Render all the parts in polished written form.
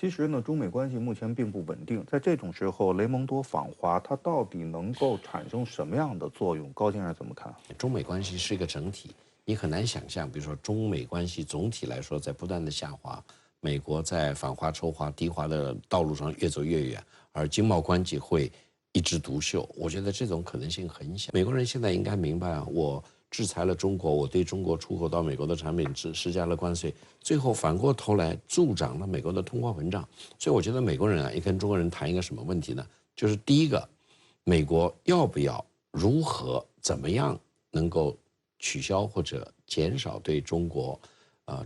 其实呢，中美关系目前并不稳定，在这种时候，雷蒙多访华，它到底能够产生什么样的作用？高先生怎么看？中美关系是一个整体，你很难想象，比如说中美关系总体来说在不断的下滑，美国在反华、抽华、敌华的道路上越走越远，而经贸关系会一枝独秀。我觉得这种可能性很小。美国人现在应该明白啊，我制裁了中国，我对中国出口到美国的产品施加了关税，最后反过头来助长了美国的通货膨胀。所以我觉得美国人啊，也跟中国人谈一个什么问题呢？就是第一个，美国要不要、如何、怎么样能够取消或者减少对中国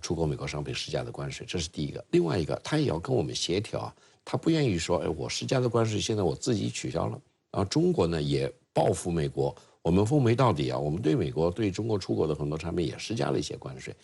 出口美国商品施加的关税，这是第一个。另外一个，他也要跟我们协调啊，他不愿意说，哎，我施加的关税现在我自己取消了，然后中国呢也报复美国。我们奉媒到底啊！我们对美国、对中国出口的很多产品也施加了一些关税，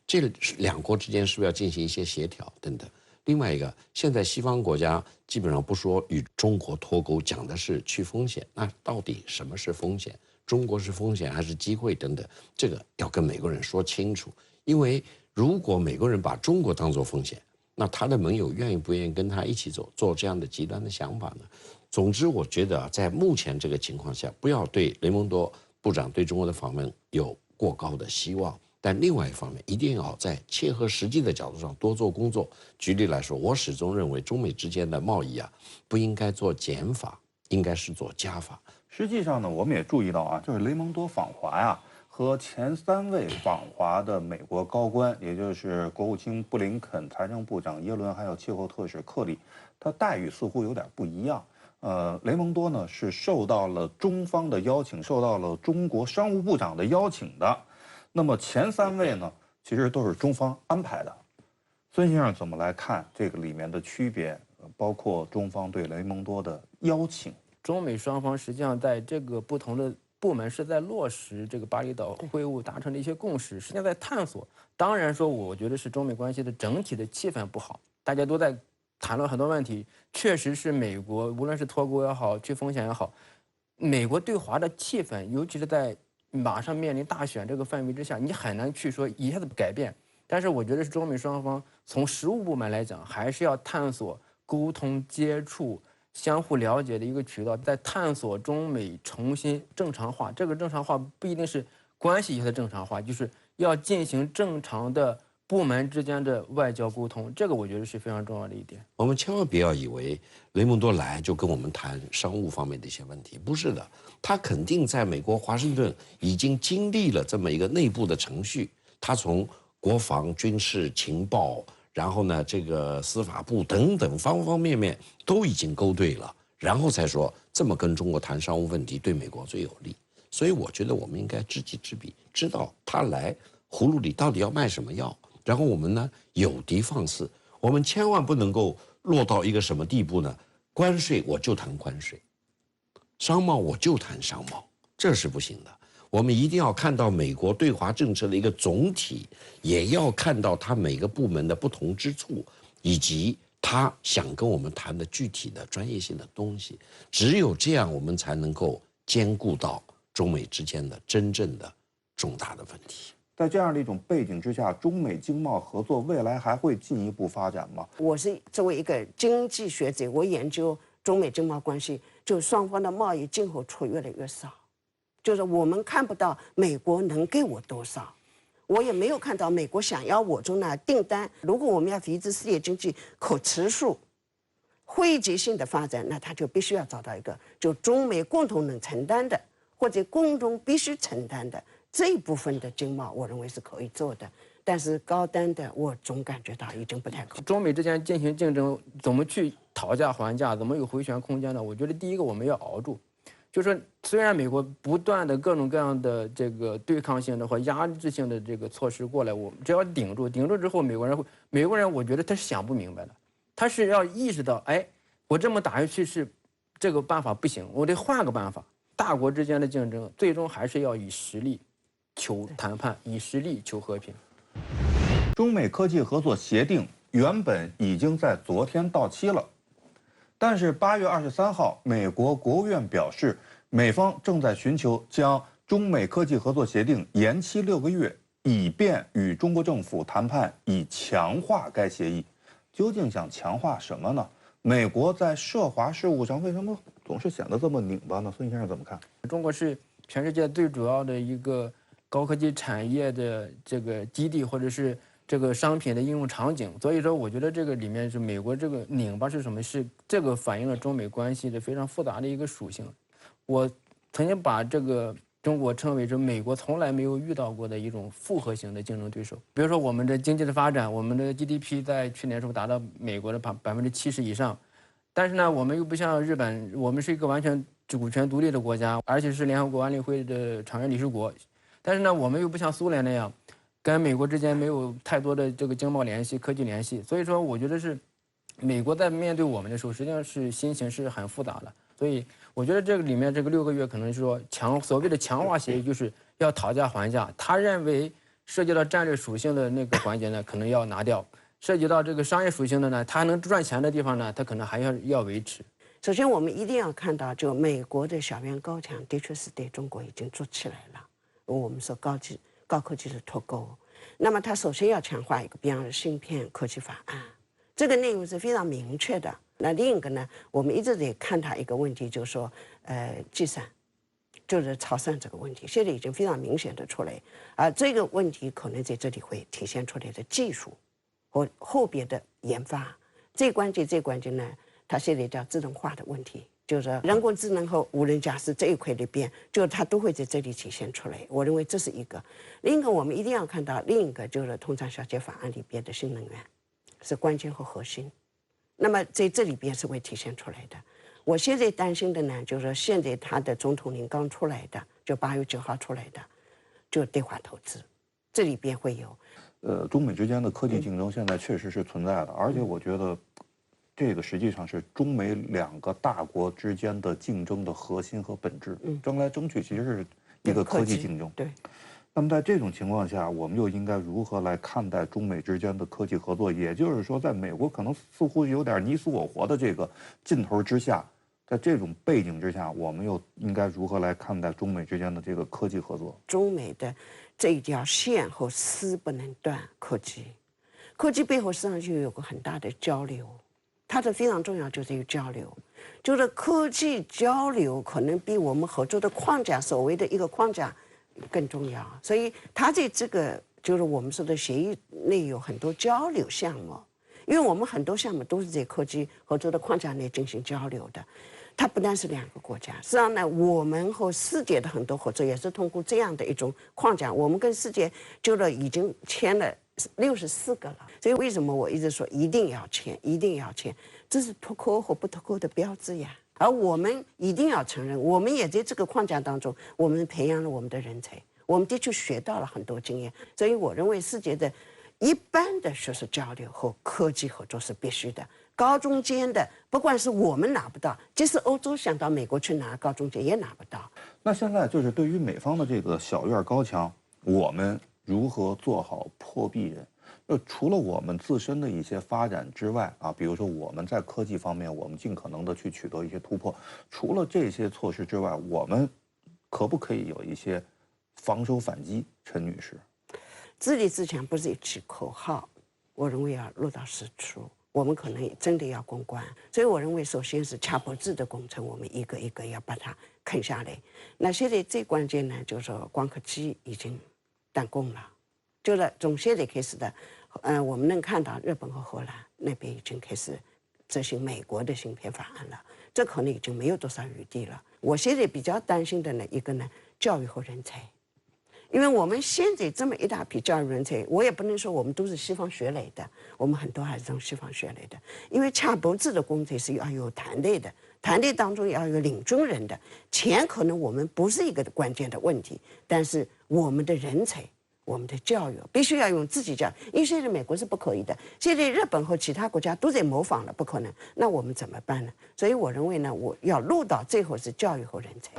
这两国之间是不是要进行一些协调等等？另外一个，现在西方国家基本上不说与中国脱钩，讲的是去风险。那到底什么是风险？中国是风险还是机会等等？这个要跟美国人说清楚。因为如果美国人把中国当作风险，那他的盟友愿意不愿意跟他一起走，做这样的极端的想法呢？总之，我觉得在目前这个情况下，不要对雷蒙多部长对中国的访问有过高的希望。但另外一方面，一定要在切合实际的角度上多做工作。举例来说，我始终认为中美之间的贸易啊，不应该做减法，应该是做加法。实际上呢，我们也注意到啊，就是雷蒙多访华呀，和前3位访华的美国高官，也就是国务卿布林肯、财政部长耶伦，还有气候特使克里，他待遇似乎有点不一样。雷蒙多呢是受到了中方的邀请，受到了中国商务部长的邀请的。那么前3位呢，其实都是中方安排的。孙先生怎么来看这个里面的区别？包括中方对雷蒙多的邀请。中美双方实际上在这个不同的部门是在落实这个巴厘岛会晤达成的一些共识，实际上在探索。当然说，我觉得是中美关系的整体的气氛不好，大家都在谈论很多问题。确实是美国无论是脱钩也好，去风险也好，美国对华的气氛，尤其是在马上面临大选这个氛围之下，你很难去说一下子改变。但是我觉得是中美双方从实务部门来讲，还是要探索沟通接触。相互了解的一个渠道，在探索中美重新正常化。这个正常化不一定是关系的正常化，就是要进行正常的部门之间的外交沟通。这个我觉得是非常重要的一点。我们千万不要以为雷蒙多来就跟我们谈商务方面的一些问题，不是的，他肯定在美国华盛顿已经经历了这么一个内部的程序，他从国防、军事、情报。然后呢，这个司法部等等方方面面都已经勾兑了，然后才说这么跟中国谈商务问题对美国最有利。所以我觉得我们应该知己知彼，知道他来葫芦里到底要卖什么药，然后我们呢有的放矢。我们千万不能够落到一个什么地步呢？关税我就谈关税，商贸我就谈商贸，这是不行的。我们一定要看到美国对华政策的一个总体，也要看到它每个部门的不同之处，以及他想跟我们谈的具体的专业性的东西。只有这样，我们才能够兼顾到中美之间的真正的重大的问题。在这样的一种背景之下，中美经贸合作未来还会进一步发展吗？我是作为一个经济学者，我研究中美经贸关系，就双方的贸易今后处越来越少。就是我们看不到美国能给我多少，我也没有看到美国想要我中的订单。如果我们要维持世界经济可持续、汇集性的发展，那他就必须要找到一个就中美共同能承担的，或者共同必须承担的这一部分的经贸，我认为是可以做的。但是高端的，我总感觉到已经不太可能。中美之间进行竞争，怎么去讨价还价，怎么有回旋空间呢？我觉得第一个我们要熬住。就是说，虽然美国不断的各种各样的这个对抗性的或压制性的这个措施过来，我们只要顶住，顶住之后，美国人，我觉得他是想不明白的，他是要意识到，哎，我这么打下去是这个办法不行，我得换个办法。大国之间的竞争，最终还是要以实力求谈判，以实力求和平。中美科技合作协定原本已经在昨天到期了。但是8月23号，美国国务院表示，美方正在寻求将中美科技合作协定延期6个月，以便与中国政府谈判，以强化该协议。究竟想强化什么呢？美国在涉华事务上为什么总是显得这么拧巴呢？孙先生怎么看？中国是全世界最主要的一个高科技产业的这个基地，或者是这个商品的应用场景。所以说，我觉得这个里面是美国这个拧巴是什么？是这个反映了中美关系的非常复杂的一个属性。我曾经把这个中国称为是美国从来没有遇到过的一种复合型的竞争对手。比如说我们的经济的发展，我们的 GDP 在去年是不是达到美国的70%以上？但是呢，我们又不像日本，我们是一个完全主权独立的国家，而且是联合国安理会的常任理事国。但是呢，我们又不像苏联那样，跟美国之间没有太多的这个经贸联系、科技联系。所以说，我觉得是美国在面对我们的时候，实际上是心情是很复杂的。所以我觉得这个里面这个6个月可能是说所谓的强化协议，就是要讨价还价。他认为涉及到战略属性的那个环节呢，可能要拿掉。涉及到这个商业属性的呢，它能赚钱的地方呢，它可能还要维持。首先，我们一定要看到，就美国的小院高墙的确是对中国已经做起来了。我们说高科技的脱钩，那么它首先要强化一个，比方说芯片科技法案，这个内容是非常明确的。那另一个呢，我们一直得看它一个问题，就是说，计算，就是超算这个问题，现在已经非常明显的出来，这个问题可能在这里会体现出来的技术和后边的研发，最关键呢，它现在叫自动化的问题，就是人工智能和无人驾驶这一块里边，就它都会在这里体现出来。我认为这是一个。另一个，我们一定要看到另一个，就是通常小节法案里边的新能源是关键和核心。那么在这里边是会体现出来的。我现在担心的呢，就是现在他的总统令刚出来的，就8月9号出来的，就对华投资，这里边会有。中美之间的科技竞争现在确实是存在的，而且我觉得，这个实际上是中美2个大国之间的竞争的核心和本质。争来争去其实是一个科技竞争。对。那么在这种情况下，我们又应该如何来看待中美之间的科技合作？也就是说，在美国可能似乎有点你死我活的这个劲头之下，在这种背景之下，我们又应该如何来看待中美之间的这个科技合作？中美的这一条线和丝不能断，科技背后实际上就有个很大的交流，它的非常重要就是一个交流，就是科技交流可能比我们合作的框架，所谓的一个框架更重要。所以它在这个就是我们说的协议内有很多交流项目，因为我们很多项目都是在科技合作的框架内进行交流的。它不单是2个国家，实际上呢，我们和世界的很多合作也是通过这样的一种框架。我们跟世界就是已经签了64个了，所以为什么我一直说一定要签，这是脱钩和不脱钩的标志呀。而我们一定要承认，我们也在这个框架当中，我们培养了我们的人才，我们的确学到了很多经验。所以我认为世界的一般的学术交流和科技合作是必须的。高中间的，不管是我们拿不到，即使欧洲想到美国去拿高中间也拿不到。那现在就是对于美方的这个小院高墙，我们如何做好破壁人？除了我们自身的一些发展之外啊，比如说我们在科技方面，我们尽可能的去取得一些突破。除了这些措施之外，我们可不可以有一些防守反击？陈女士，自立自强不是一句口号，我认为要落到实处。我们可能真的要攻关，所以我认为首先是卡脖子的工程，我们一个一个要把它啃下来。那现在最关键呢，就是说光刻机已经断供了，就是从现在开始的，我们能看到日本和荷兰那边已经开始执行美国的芯片法案了，这可能已经没有多少余地了。我现在比较担心的呢，一个呢，教育和人才。因为我们现在这么一大批教育人才，我也不能说我们都是西方学来的，我们很多还是从西方学来的。因为卡脖子的工作是要有团队的，团队当中要有领军人的。钱可能我们不是一个关键的问题，但是我们的人才、我们的教育必须要用自己教育，因为现在美国是不可以的，现在日本和其他国家都在模仿了，不可能。那我们怎么办呢？所以我认为呢，我要落到最后是教育和人才。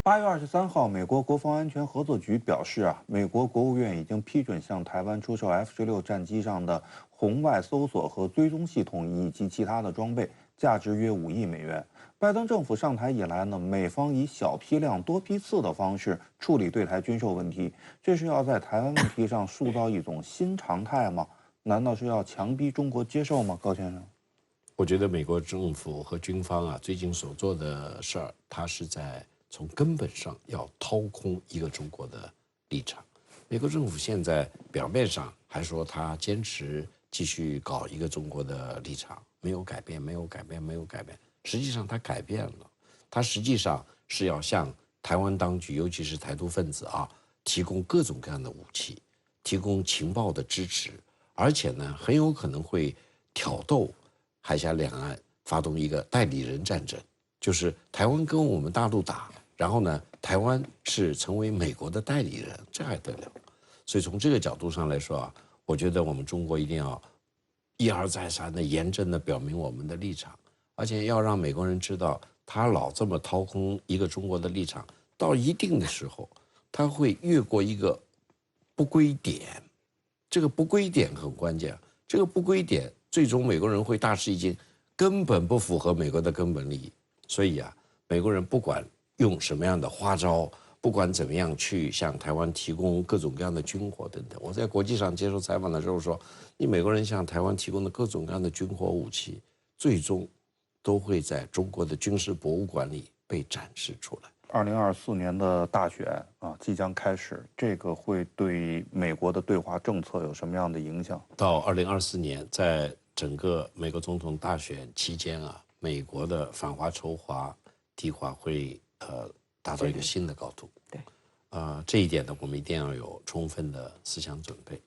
8月23号，美国国防安全合作局表示美国国务院已经批准向台湾出售 F-16战机上的红外搜索和追踪系统以及其他的装备，价值约5亿美元。拜登政府上台以来呢，美方以小批量、多批次的方式处理对台军售问题，这是要在台湾问题上塑造一种新常态吗？难道是要强逼中国接受吗？高先生？我觉得美国政府和军方啊，最近所做的事儿，他是在从根本上要掏空一个中国的立场。美国政府现在表面上还说他坚持继续搞一个中国的立场，没有改变，没有改变，没有改变。实际上他改变了，他实际上是要向台湾当局，尤其是台独分子啊，提供各种各样的武器，提供情报的支持，而且呢，很有可能会挑逗海峡两岸发动一个代理人战争，就是台湾跟我们大陆打，然后呢，台湾是成为美国的代理人，这还得了？所以从这个角度上来说啊，我觉得我们中国一定要一而再三的严正的表明我们的立场，而且要让美国人知道，他老这么掏空一个中国的立场，到一定的时候，他会越过一个不归点，这个不归点很关键，这个不归点最终美国人会大吃一惊，根本不符合美国的根本利益。所以啊，美国人不管用什么样的花招，不管怎么样去向台湾提供各种各样的军火等等，我在国际上接受采访的时候说，你美国人向台湾提供的各种各样的军火武器，最终都会在中国的军事博物馆里被展示出来。2024年的大选啊即将开始，这个会对美国的对华政策有什么样的影响？到2024年，在整个美国总统大选期间啊，美国的反华、仇华、敌华会达到一个新的高度。对，这一点呢，我们一定要有充分的思想准备。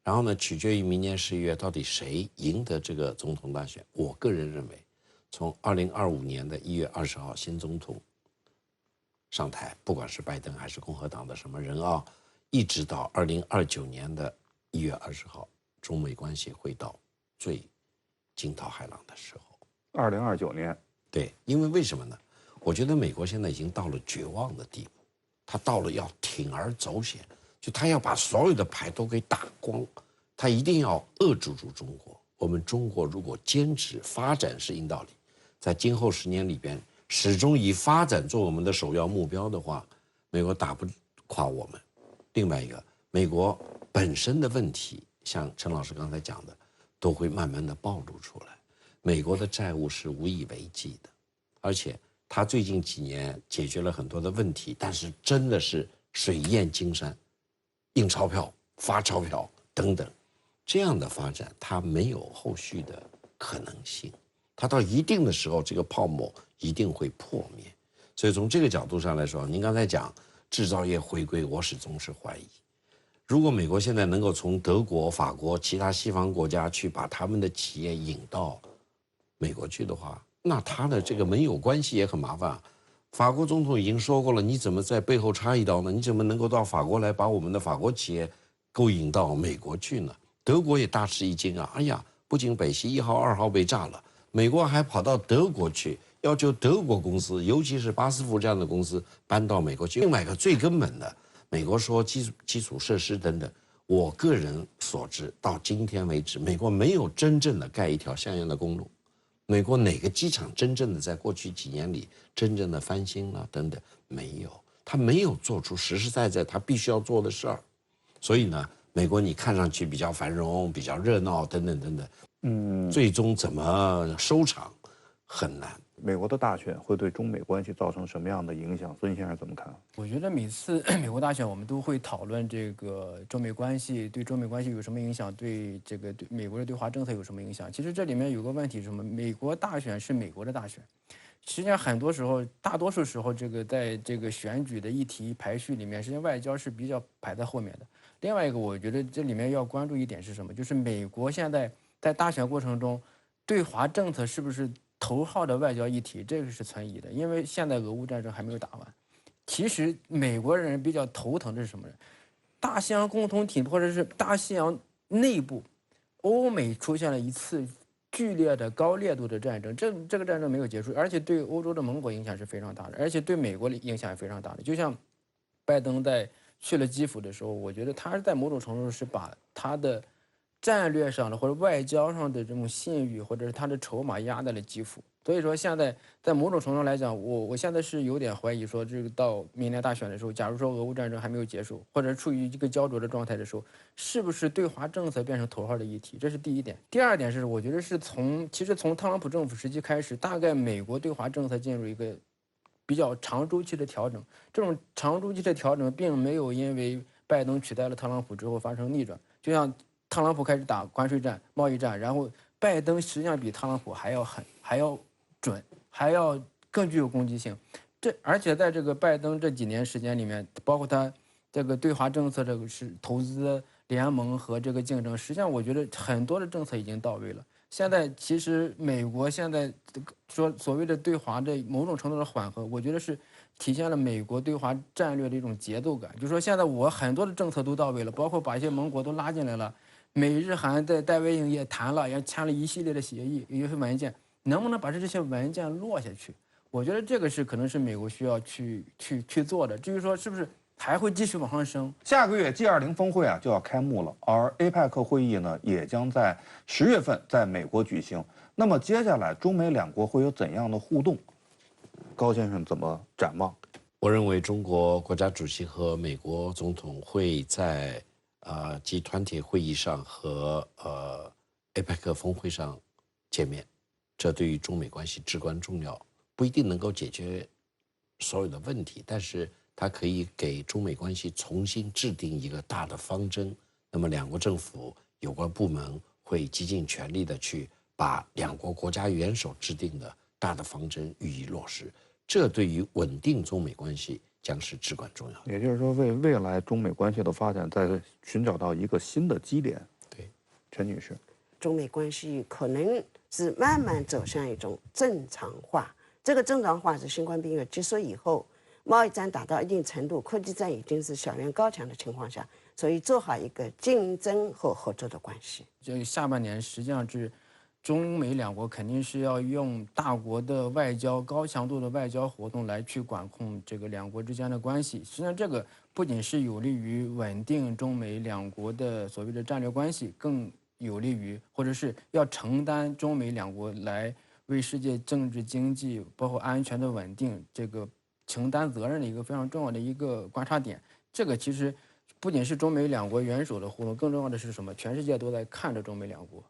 然后呢，取决于明年11月到底谁赢得这个总统大选。我个人认为，从2025年的1月20号新总统上台，不管是拜登还是共和党的什么人啊，一直到2029年的1月20号，中美关系会到最惊涛骇浪的时候。2029年，对，因为为什么呢？我觉得美国现在已经到了绝望的地步，他到了要铤而走险，就他要把所有的牌都给打光，他一定要扼住中国。我们中国如果坚持发展是硬道理，在今后10年里边，始终以发展做我们的首要目标的话，美国打不垮我们。另外一个，美国本身的问题，像陈老师刚才讲的，都会慢慢的暴露出来。美国的债务是无以为继的，而且他最近几年解决了很多的问题，但是真的是水淹金山，印钞票、发钞票等等，这样的发展它没有后续的可能性。它到一定的时候，这个泡沫一定会破灭。所以从这个角度上来说，您刚才讲制造业回归，我始终是怀疑。如果美国现在能够从德国、法国、其他西方国家去把他们的企业引到美国去的话，那他的这个盟友关系也很麻烦。法国总统已经说过了，你怎么在背后插一刀呢？你怎么能够到法国来把我们的法国企业勾引到美国去呢？德国也大吃一惊啊！哎呀，不仅北溪1号、2号被炸了，美国还跑到德国去，要求德国公司，尤其是巴斯夫这样的公司搬到美国去。另外一个最根本的，美国说基础设施等等，我个人所知，到今天为止，美国没有真正的盖一条像样的公路。美国哪个机场真正的在过去几年里真正的翻新了等等，没有，他没有做出实实在在他必须要做的事儿。所以呢，美国你看上去比较繁荣、比较热闹等等等等，最终怎么收场很难。美国的大选会对中美关系造成什么样的影响？孙先生怎么看？我觉得每次美国大选，我们都会讨论这个中美关系，对中美关系有什么影响，对这个对美国的对华政策有什么影响。其实这里面有个问题是什么？美国大选是美国的大选，实际上很多时候，大多数时候，这个在这个选举的议题排序里面，实际上外交是比较排在后面的。另外一个，我觉得这里面要关注一点是什么？就是美国现在在大选过程中，对华政策是不是头号的外交议题，这个是存疑的，因为现在俄乌战争还没有打完。其实美国人比较头疼的是什么呢？大西洋共同体或者是大西洋内部，欧美出现了一次剧烈的高烈度的战争，这个战争没有结束，而且对欧洲的盟国影响是非常大的，而且对美国的影响也非常大的。就像拜登在去了基辅的时候，我觉得他在某种程度是把他的战略上的或者外交上的这种信誉，或者是他的筹码压在了基辅。所以说，现在在某种程度来讲，我现在是有点怀疑说，这个到明年大选的时候，假如说俄乌战争还没有结束，或者处于一个焦灼的状态的时候，是不是对华政策变成头号的议题？这是第一点。第二点是，我觉得是其实从特朗普政府时期开始，大概美国对华政策进入一个比较长周期的调整。这种长周期的调整，并没有因为拜登取代了特朗普之后发生逆转。就像特朗普开始打关税战、贸易战，然后拜登实际上比特朗普还要狠，还要准，还要更具有攻击性。而且在这个拜登这几年时间里面，包括他这个对华政策，这个是投资联盟和这个竞争，实际上我觉得很多的政策已经到位了。现在其实美国现在说所谓的对华的某种程度的缓和，我觉得是体现了美国对华战略的一种节奏感。就是说现在我很多的政策都到位了，包括把一些盟国都拉进来了，美日韩在戴维营也谈了，也签了一系列的协议，一些文件。能不能把这些文件落下去？我觉得这个可能是美国需要去做的。至于说是不是还会继续往上升，下个月 G20峰会啊就要开幕了，而 APEC 会议呢也将在10月份在美国举行。那么接下来中美两国会有怎样的互动？高先生怎么展望？我认为中国国家主席和美国总统会在G20会议上和APEC 峰会上见面。这对于中美关系至关重要，不一定能够解决所有的问题，但是它可以给中美关系重新制定一个大的方针。那么两国政府有关部门会极尽全力的去把两国国家元首制定的大的方针予以落实，这对于稳定中美关系将是至关重要的。也就是说，为未来中美关系的发展再寻找到一个新的基点。对，陈女士，中美关系可能是慢慢走向一种正常化。这个正常化是新冠病毒结束以后，贸易战达到一定程度，科技战已经是小院高墙的情况下，所以做好一个竞争和合作的关系。这下半年实际上是中美两国肯定是要用大国的外交、高强度的外交活动来去管控这个两国之间的关系。实际上，这个不仅是有利于稳定中美两国的所谓的战略关系，更有利于或者是要承担中美两国来为世界政治经济包括安全的稳定这个承担责任的一个非常重要的一个观察点。这个其实不仅是中美两国元首的互动，更重要的是什么？全世界都在看着中美两国。